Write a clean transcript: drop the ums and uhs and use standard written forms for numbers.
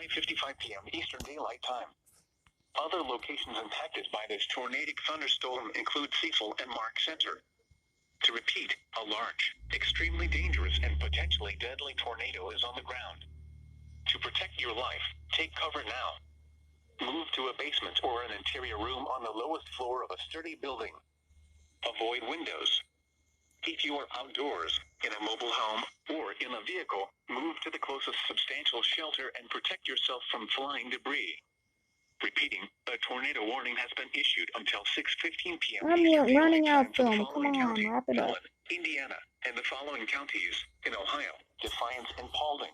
5:55 p.m. Eastern Daylight Time. Other locations impacted by this tornadic thunderstorm include Cecil and Mark Center. To repeat, a large, extremely dangerous and potentially deadly tornado is on the ground. To protect your life, take cover now. Move to a basement or an interior room on the lowest floor of a sturdy building. Avoid windows. If you are outdoors, in a mobile home, or in a vehicle, move to the closest substantial shelter and protect yourself from flying debris. Repeating, a tornado warning has been issued until 6:15 p.m. I'm running out of for the film. Come following on, counties: wrap it up. Ellen, Indiana, and the following counties in Ohio: Defiance and Paulding.